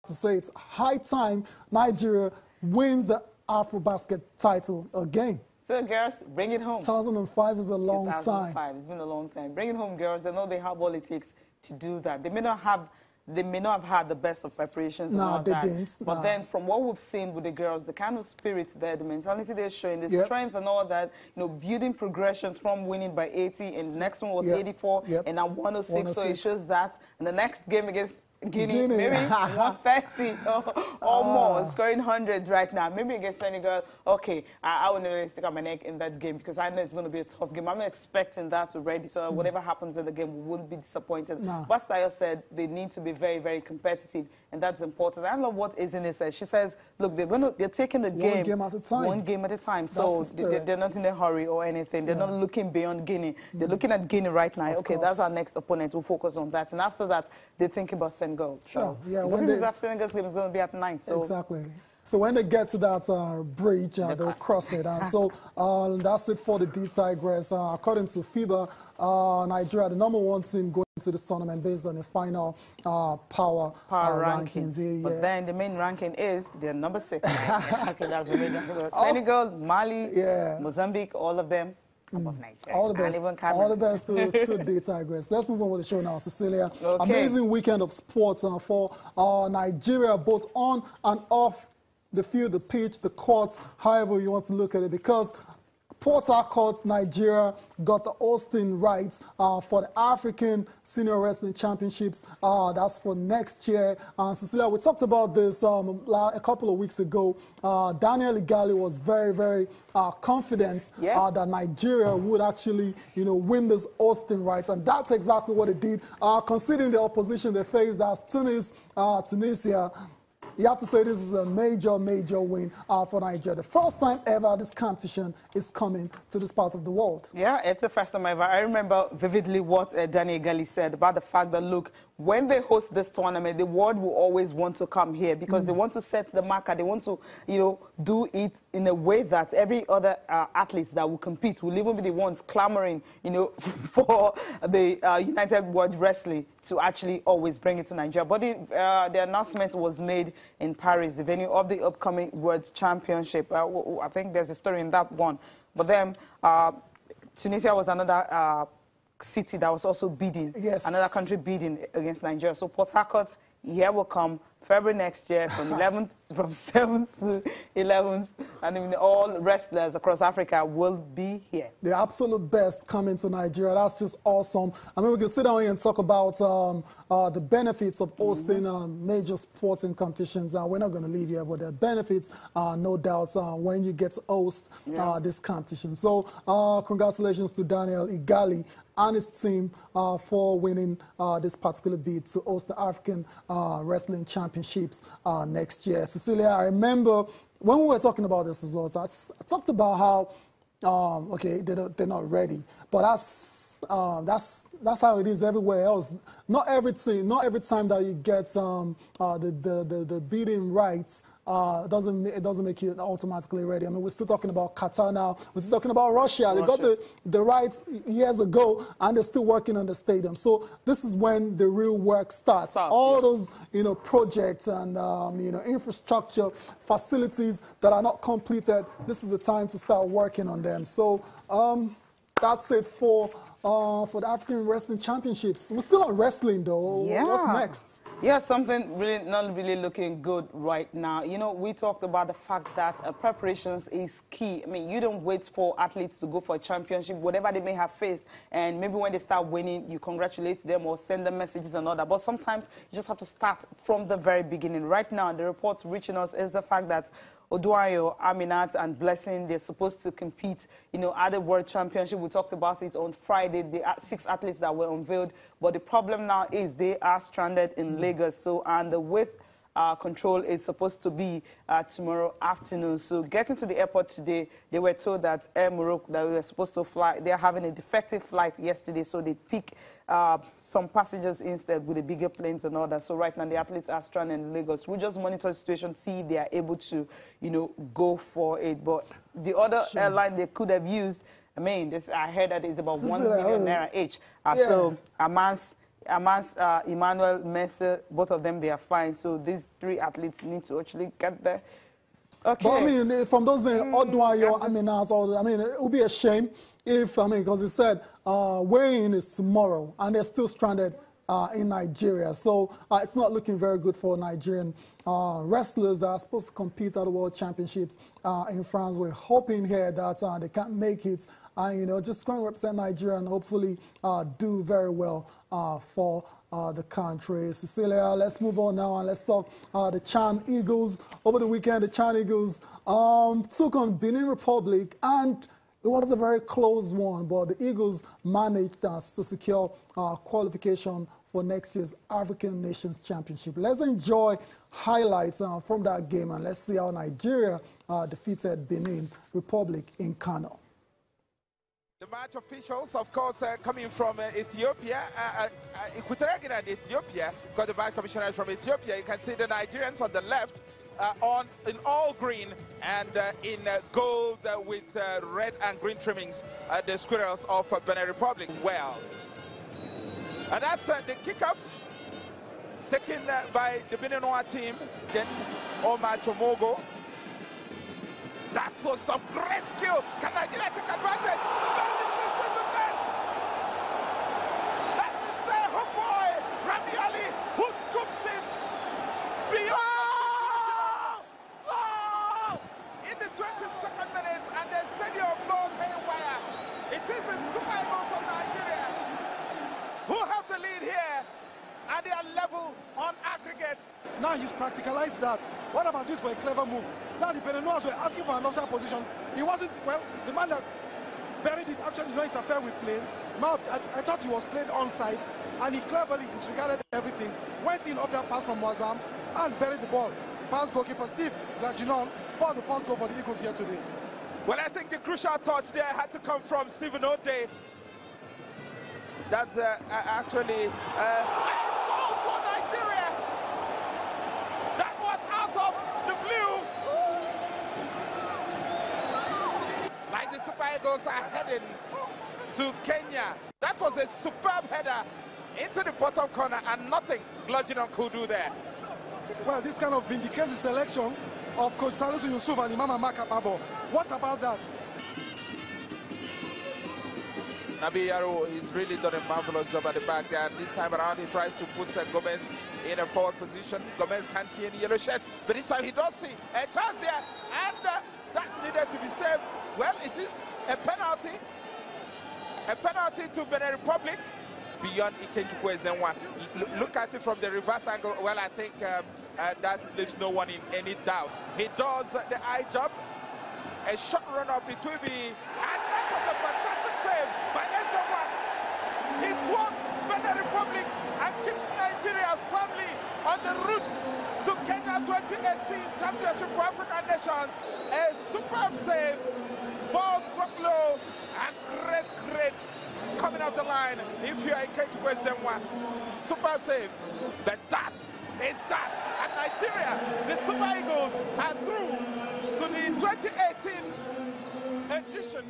to say it's high time Nigeria wins the AfroBasket title again. So, girls, bring it home. 2005 is a long time. 2005, it's been a long time. Bring it home, girls. They know they have all it takes to do that. They may not have had the best of preparations and all that. Didn't. But then from what we've seen with the girls, the kind of spirit there, the mentality they're showing, the strength and all that, you know, building progression from winning by 80 and the next one was 84 and now 106. So it shows that. And the next game against Guinea. Maybe 130 or more, scoring 100 right now. Maybe against Senegal, okay, I will never stick out my neck in that game because I know it's going to be a tough game. I'm expecting that already, so whatever happens in the game, we wouldn't be disappointed. But Stayo said they need to be very, very competitive, and that's important. I love what Ezinne says. She says, look, they're taking the game one game at a time. One game at a time. So they're not in a hurry or anything. They're not looking beyond Guinea. They're looking at Guinea right now. Okay, that's our next opponent. We'll focus on that. And after that, they think about Senegal. Sure. Yeah. When this after Senegal's game is going to be at 9. So exactly. So when they get to that bridge, they'll cross it. And so that's it for the D Tigers. According to FIBA, Nigeria, the #1 team going to this tournament based on the final power rankings. But then the main ranking is they're number 6. Okay, that's the main ranking. Senegal, Mali, Mozambique, all of them. All the best to D Tigers. Let's move on with the show now, Cecilia. Okay. Amazing weekend of sports for Nigeria, both on and off the field, the pitch, the court, however you want to look at it, because Port Harcourt, Nigeria, got the hosting rights for the African Senior Wrestling Championships. That's for next year. Cecilia, we talked about this a couple of weeks ago. Daniel Igali was very, very confident that Nigeria would actually, win this hosting rights, and that's exactly what it did. Considering the opposition they faced, that's Tunisia. You have to say this is a major, major win for Nigeria. The first time ever this competition is coming to this part of the world. Yeah, it's the first time ever. I remember vividly what Daniel Igali said about the fact that, look, when they host this tournament, the world will always want to come here because they want to set the marker. They want to, do it in a way that every other athletes that will compete will even be the ones clamoring, for the United World Wrestling to actually always bring it to Nigeria. But the announcement was made in Paris, the venue of the upcoming World Championship. I think there's a story in that one. But then Tunisia was another city that was also bidding, another country bidding against Nigeria. So Port Harcourt, here will come February next year from 11th, from 7th to 11th, and all wrestlers across Africa will be here. The absolute best coming to Nigeria. That's just awesome. I mean, we can sit down here and talk about the benefits of hosting major sporting competitions. We're not going to leave here, but the benefits, no doubt, when you get to host this competition. So congratulations to Daniel Igali and his team for winning this particular bid to host the African Wrestling Championships next year. Cecilia, I remember when we were talking about this as well, so I talked about how, okay, they're not ready, but that's how it is everywhere else. Not every time that you get the bidding rights, it doesn't make you automatically ready. I mean, we're still talking about Qatar now. We're still talking about Russia. They got the rights years ago, and they're still working on the stadium. So this is when the real work starts. All those projects and infrastructure facilities that are not completed, this is the time to start working on them. So that's it for the African Wrestling Championships. We're still on wrestling, though. Yeah. What's next? Yeah, something really not really looking good right now. We talked about the fact that preparations is key. I mean, you don't wait for athletes to go for a championship, whatever they may have faced, and maybe when they start winning, you congratulate them or send them messages and all that. But sometimes you just have to start from the very beginning. Right now, the reports reaching us is the fact that Oduayo, Aminat, and Blessing, they're supposed to compete, at the World Championship. We talked about it on Friday, the 6 athletes that were unveiled. But the problem now is they are stranded in Lagos. So, and the width control is supposed to be tomorrow afternoon. So getting to the airport today, they were told that Air Morocco, that we were supposed to fly, they're having a defective flight yesterday, so they pick some passengers instead with the bigger planes and all that. So right now the athletes are stranded in Lagos. We just monitor the situation, see if they are able to, go for it. But the other airline they could have used, I mean, I heard that it's about 1 million naira each. So Amans, amongst Emmanuel, Messi, both of them, they are fine. So these three athletes need to actually get there. Okay. But I mean, from those names, Oduayo, I mean, it would be a shame if, because he said weighing is tomorrow and they're still stranded in Nigeria. So it's not looking very good for Nigerian wrestlers that are supposed to compete at the World Championships in France. We're hoping here that they can't make it and, just going to represent Nigeria and hopefully do very well for the country. Cecilia, let's move on now and let's talk the Chan Eagles. Over the weekend, the Chan Eagles took on Benin Republic, and it was a very close one, but the Eagles managed to secure qualification for next year's African Nations Championship. Let's enjoy highlights from that game, and let's see how Nigeria defeated Benin Republic in Kano. The match officials, of course, coming from Ethiopia, Equatorial Guinea and Ethiopia, got the match commissioners from Ethiopia. You can see the Nigerians on the left in all green and in gold with red and green trimmings, the squirrels of Benin Republic. Well, and that's the kickoff taken by the Beninois team, Jen Omar Tomogo. That was some great skill. Can Nigeria take advantage? That is hook boy, Rami Ali, who scoops it beyond in the 22nd minute, and the stadium goes haywire. It is the Super Eagles of Nigeria who have the lead here, and they are level on aggregate. Now he's practicalized that. What about this for a clever move? Now the Beninois were asking for an offside position. He wasn't, well, the man that buried it actually did not interfere with play. Now, I thought he was played onside, and he cleverly disregarded everything, went in up that pass from Wazam, and buried the ball. Pass goalkeeper Steve Laginon for the first goal for the Eagles here today. Well, I think the crucial touch there had to come from Stephen O'Day. That's actually a goal for Nigeria. That was out of the blue. Like the Super Eagles are heading to Kenya. That was a superb header into the bottom corner, and nothing Laginon could do there. Well, this kind of vindicates the selection of Coach Salisu Yusuf and Imam Makababo. What about that? Nabi Yaro has really done a marvelous job at the back there. This time around, he tries to put Gomez in a forward position. Gomez can't see any yellow shirts, but this time he does see a chance there, and that needed to be saved. Well, it is a penalty to Benin Republic beyond Ikechukwu Ezenwa. Look at it from the reverse angle. Well, I think that leaves no one in any doubt. He does the eye job. A shot run up, it will be, and that was a fantastic save by Ezenwa. He thwarts Benin Republic and keeps Nigeria firmly on the route to Kenya 2018 Championship for African Nations. A superb save, ball struck low, and great coming up the line. If you are Ikechukwu Ezenwa, superb save. But that is that, and Nigeria, the Super Eagles, are through to the 2018 edition.